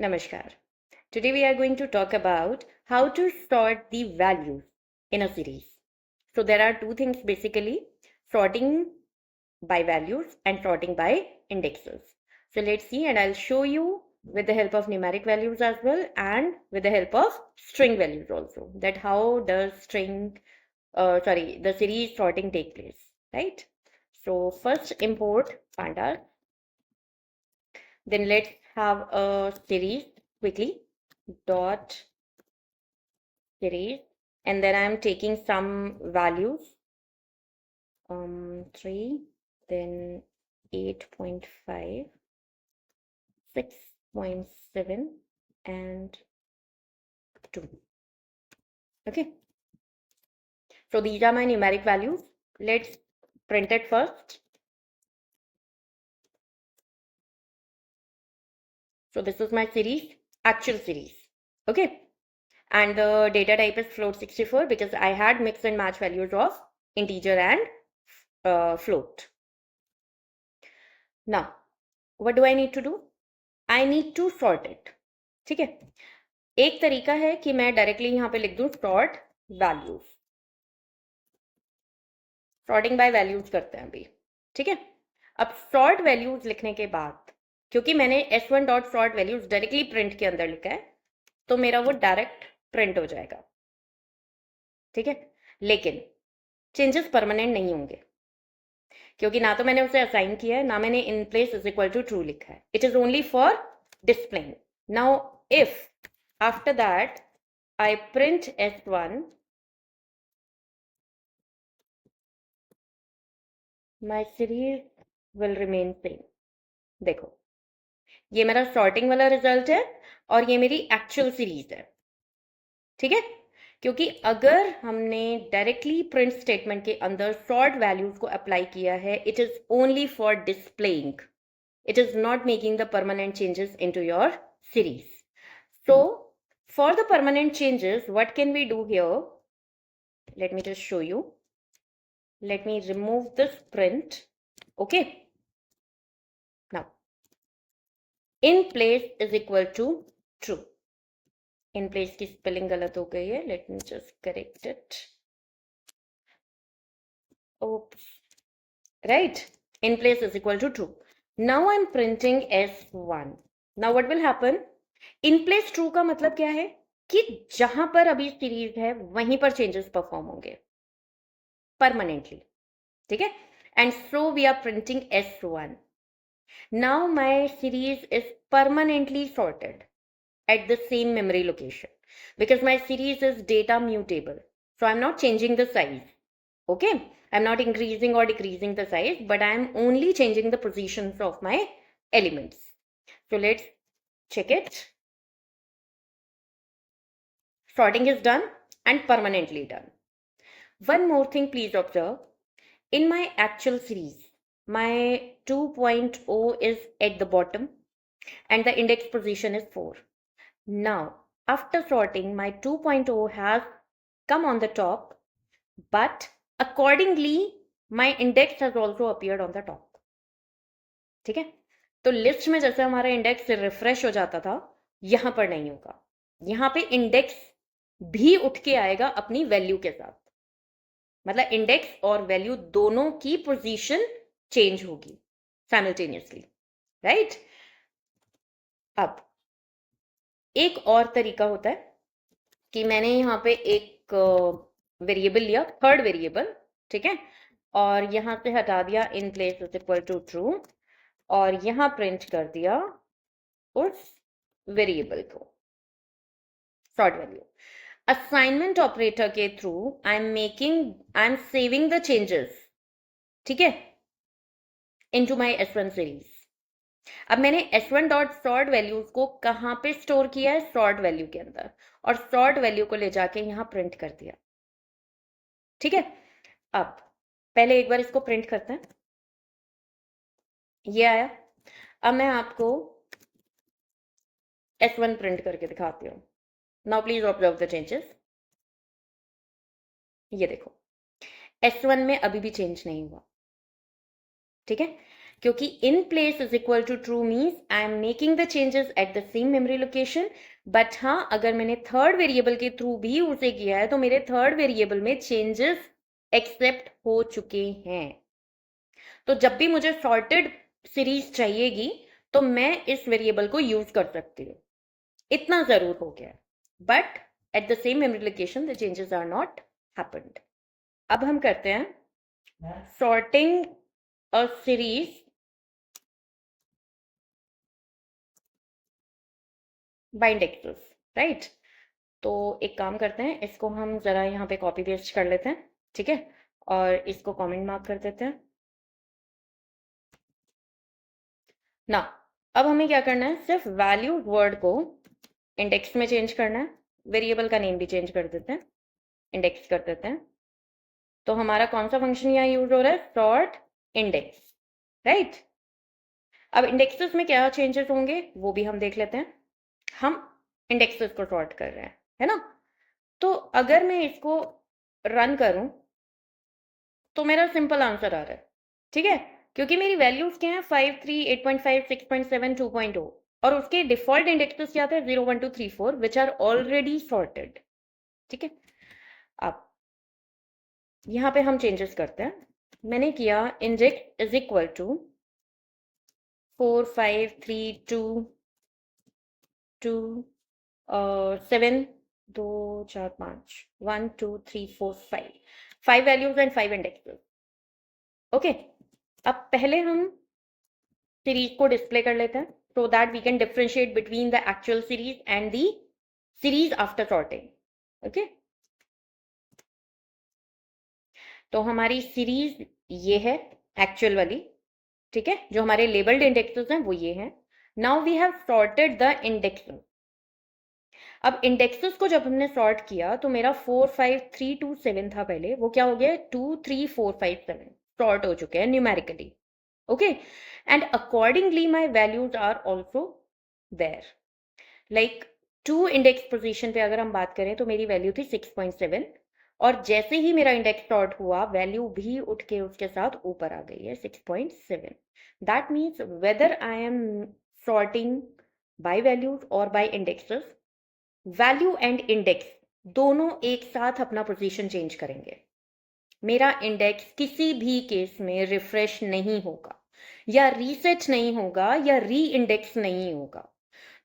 Namaskar. Today we are going to talk about how to sort the values in a series. So there are two things basically, sorting by values and sorting by indexes. So let's see, and I'll show you with the help of numeric values as well and with the help of string values also, that how does the series sorting take place, right? So first import pandas. Then let's have a series quickly. Dot series. And then I'm taking some values. 3, then 8.5, 6.7, and 2. Okay. So these are my numeric values. Let's print it first. So this is my series, actual series. Okay. And the data type is float64 because I had mix and match values of integer and float. Now, what do I need to do? I need to sort it. ठीक है, एक तरीका है कि मैं directly यहाँ पे लिख दूँ sort values. Sorting by values करते हैं अभी. ठीक है, अब सॉर्ट वैल्यूज लिखने के बाद, क्योंकि मैंने s1 dot sort values directly print के अंदर लिखा है, तो मेरा वो डायरेक्ट प्रिंट हो जाएगा. ठीक है, लेकिन चेंजेस परमानेंट नहीं होंगे, क्योंकि ना तो मैंने उसे असाइन किया है, ना मैंने in place is equal to true लिखा है. It is only for displaying. Now if after that I print S1, my series will remain same. देखो, ये मेरा सॉर्टिंग वाला रिजल्ट है और ये मेरी एक्चुअल सीरीज है. ठीक है, क्योंकि अगर हमने डायरेक्टली प्रिंट स्टेटमेंट के अंदर सॉर्ट वैल्यूज को अप्लाई किया है, it is only for displaying. It is not making the permanent changes into your series. So for the permanent changes, what can we do here? Let me just show you. Let me remove this print. Okay. Now, in place is equal to true. In place की spelling गलत हो गई है. Let me just correct it. Oops. Right. In place is equal to true. Now I'm printing S1. Now what will happen? In place true का मतलब क्या है कि जहां पर अभी सीरीज है वहीं पर चेंजेस परफॉर्म होंगे परमानेंटली. ठीक है, and so we are printing S1. Now my series is permanently sorted at the same memory location because my series is data mutable, so I'm not changing the size. Okay, I'm not increasing or decreasing the size, but I'm only changing the positions of my elements. So let's check it. Sorting is done and permanently done. One more thing, please observe. In my actual series, my 2.0 is at the bottom and the index position is 4. Now, after sorting, my 2.0 has come on the top, but accordingly, my index has also appeared on the top. ठीक है, तो list में जैसे हमारा index refresh हो जाता था, यहां पर नहीं होगा. यहां पे इंडेक्स भी उठ के आएगा अपनी वैल्यू के साथ. मतलब इंडेक्स और वैल्यू दोनों की पोजीशन चेंज होगी साइमल्टेनियसली. राइट. अब एक और तरीका होता है कि मैंने यहाँ पे एक वेरिएबल लिया, थर्ड वेरिएबल. ठीक है, और यहां से हटा दिया in place is equal to true और यहां प्रिंट कर दिया उस वेरिएबल को सॉर्ट वैल्यू. असाइनमेंट ऑपरेटर के through I am saving the changes. ठीक है, इनटू माय S1 सीरीज. अब मैंने S1 डॉट सॉर्ट वैल्यूज को कहां पे स्टोर किया है? सॉर्ट वैल्यू के अंदर, और सॉर्ट वैल्यू को ले जाके यहां प्रिंट कर दिया. ठीक है, अब पहले एक बार इसको प्रिंट करते हैं. ये आया. अब मैं आपको S1 प्रिंट करके दिखाती हूँ. Now please observe the changes. ये देखो, S1 में अभी भी चेंज नहीं हुआ. ठीक है, क्योंकि in place is equal to true means I am making the changes at the same memory location. But हाँ, अगर मैंने थर्ड वेरिएबल के थ्रू भी उसे किया है तो मेरे थर्ड वेरिएबल में चेंजेस एक्सेप्ट हो चुके हैं। तो जब भी मुझे सॉर्टेड सीरीज चाहिएगी तो मैं इस वेरिएबल को यूज कर सकती हूँ। इतना जरूर हो गया, but at the same memory location the changes are not happened. अब हम करते हैं sorting a series by indexes, right. तो एक काम करते हैं, इसको हम जरा यहाँ पे कॉपी पेस्ट कर लेते हैं, ठीक है, और इसको कमेंट मार्क कर देते हैं ना। अब हमें क्या करना है, सिर्फ वैल्यू वर्ड को इंडेक्स में चेंज करना है। वेरिएबल का नेम भी चेंज कर देते हैं, इंडेक्स कर देते हैं। तो हमारा कौन सा फंक्शन यहाँ यूज हो रहा है, सॉर्ट इंडेक्स, राइट। अब इंडेक्सेस में क्या चेंजेस होंगे वो भी हम देख लेते हैं। हम इंडेक्सेस को सॉर्ट कर रहे हैं, है ना। तो अगर मैं इसको रन करूं तो मेरा सिंपल आंसर आ रहा है, ठीक है, क्योंकि मेरी वैल्यूज क्या है, 5, 3, 8.5, 6.7, 2.0, और उसके डिफॉल्ट इंडेक्सेस क्या थे, 0, 1, 2, 3, 4, विच आर ऑलरेडी सॉर्टेड, ठीक है। अब यहाँ पे हम चेंजेस करते हैं। मैंने किया index is equal to 4, 5, 3, 2, 2, 7, 2, 4, 5, 1, 2, 3, 4, 5, 5 values and 5 indexes. Okay, अब पहले हम सीरीज को डिस्प्ले कर लेते हैं so that we can differentiate between the actual series and the series after sorting. Okay, तो हमारी सीरीज ये है एक्चुअल वाली, ठीक है, जो हमारे लेबल्ड इंडेक्सेस हैं वो ये हैं। Now we have sorted the indexes. अब इंडेक्सेस को जब हमने सॉर्ट किया तो मेरा 4, 5, 3, 2, 7 था पहले, वो क्या हो गया, 2, 3, 4, 5, 7 सॉर्ट हो चुके हैं numerically. Okay, and accordingly my values are also there. Like 2 index position पे अगर हम बात करें तो मेरी वैल्यू थी 6.7, और जैसे ही मेरा इंडेक्स सॉर्ट हुआ वैल्यू भी उठ के उसके साथ ऊपर आ गई है 6.7। That means whether I am sorting by values और by indexes, value and index दोनों एक साथ अपना पोजीशन चेंज करेंगे। मेरा इंडेक्स किसी भी केस में रिफ्रेश नहीं होगा, या रीसेट नहीं होगा, या री इंडेक्स नहीं होगा।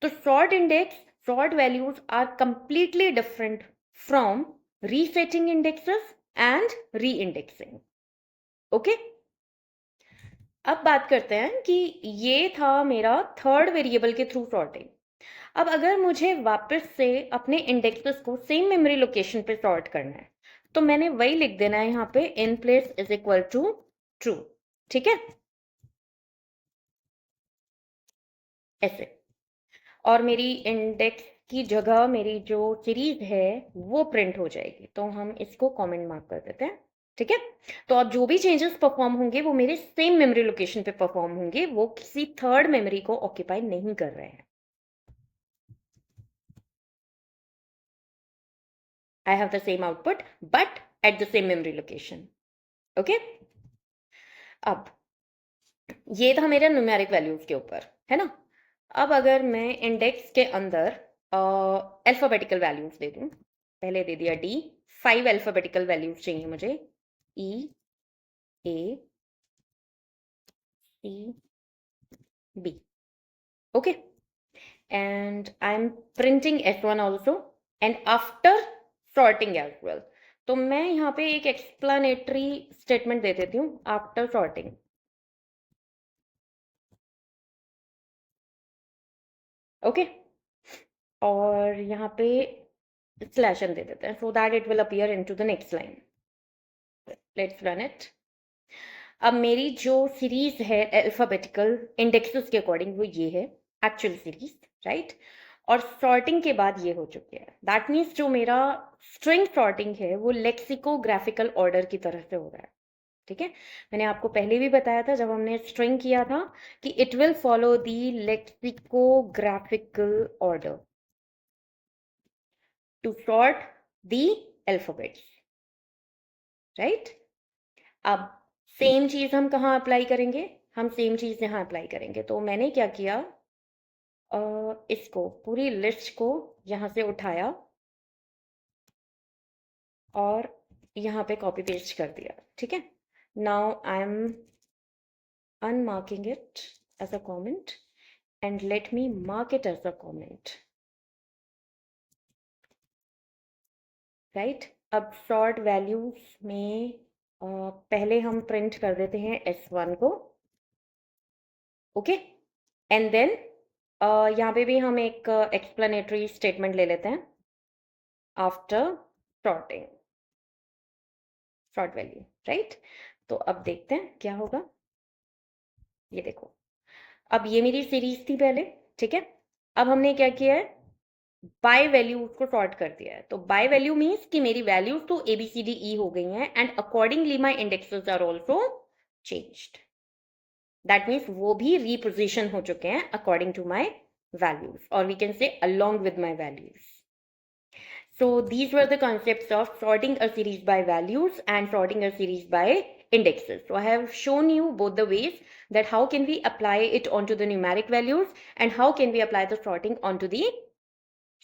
तो sort index, sort values are completely different from resetting indexes and reindexing. Okay, अब बात करते हैं कि ये था मेरा थर्ड वेरिएबल के थ्रू सॉर्टिंग। अब अगर मुझे वापस से अपने इंडेक्सेस को सेम मेमोरी लोकेशन पे सॉर्ट करना है तो मैंने वही लिख देना है यहाँ पे, in place is equal to true, ठीक है, ऐसे। और मेरी इंडेक्स की जगह मेरी जो सीरीज है वो प्रिंट हो जाएगी। तो हम इसको कमेंट मार्क कर देते हैं, ठीक है। तो अब जो भी चेंजेस परफॉर्म होंगे वो मेरे सेम मेमोरी लोकेशन पे परफॉर्म होंगे, वो किसी थर्ड मेमोरी को ऑक्यूपाई नहीं कर रहे हैं। I have the same output but at the same memory location. Okay, अब ये था मेरे न्यूमेरिक वैल्यूज के ऊपर, है ना। अब अगर मैं इंडेक्स के अंदर अल्फाबेटिकल वैल्यूज दे दूं, पहले दे दिया डी, 5 अल्फाबेटिकल वैल्यूज चाहिए मुझे, E, A, C, B. Okay, and I'm printing S1 also and after sorting as well। तो मैं यहाँ पे एक एक्सप्लेनेटरी स्टेटमेंट दे देती हूँ, आफ्टर सॉर्टिंग। ओके, और यहाँ पे स्लैश एन दे देते हैं so that it will appear into the next line. Let's run it. अब मेरी जो सीरीज है अल्फाबेटिकल इंडेक्सेस के अकॉर्डिंग वो ये है एक्चुअल सीरीज, राइट। और सॉर्टिंग के बाद ये हो चुके हैं, दैट मीन्स जो मेरा स्ट्रिंग सॉर्टिंग है वो लेक्सिकोग्राफिकल ऑर्डर की तरह से हो रहा है, ठीक है। मैंने आपको पहले भी बताया था जब हमने स्ट्रिंग किया था कि it will follow the lexicographical order to sort the alphabets, right. अब सेम चीज हम कहाँ अप्लाई करेंगे, हम सेम चीज़ यहाँ अप्लाई करेंगे। तो मैंने क्या किया, इसको पूरी लिस्ट को यहाँ से उठाया और यहाँ पे कॉपी पेस्ट कर दिया, ठीक है। Now I am unmarking it as a comment and let me mark it as a comment, right? अब sort values में पहले हम प्रिंट कर देते हैं S1 को, ओके, एंड देन यहाँ पे भी हम एक एक्सप्लेनेटरी स्टेटमेंट ले लेते हैं after sorting sort value, right. तो अब देखते हैं क्या होगा। ये देखो, अब ये मेरी सीरीज थी पहले, ठीक है। अब हमने क्या किया है, बाय वैल्यूज को सॉर्ट कर दिया है। तो बाय वैल्यू मीन्स कि मेरी वैल्यूज तो ABCDE हो गई हैं and accordingly my indexes are also changed. That means वो भी रिपोजिशन हो चुके हैं according to my values, or we can say along with my values. So these were the concepts of sorting a series by values and sorting a series by indexes. So I have shown you both the ways that how can we apply it onto the numeric values and how can we apply the sorting onto the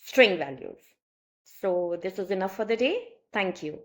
string values. So this is enough for the day. Thank you.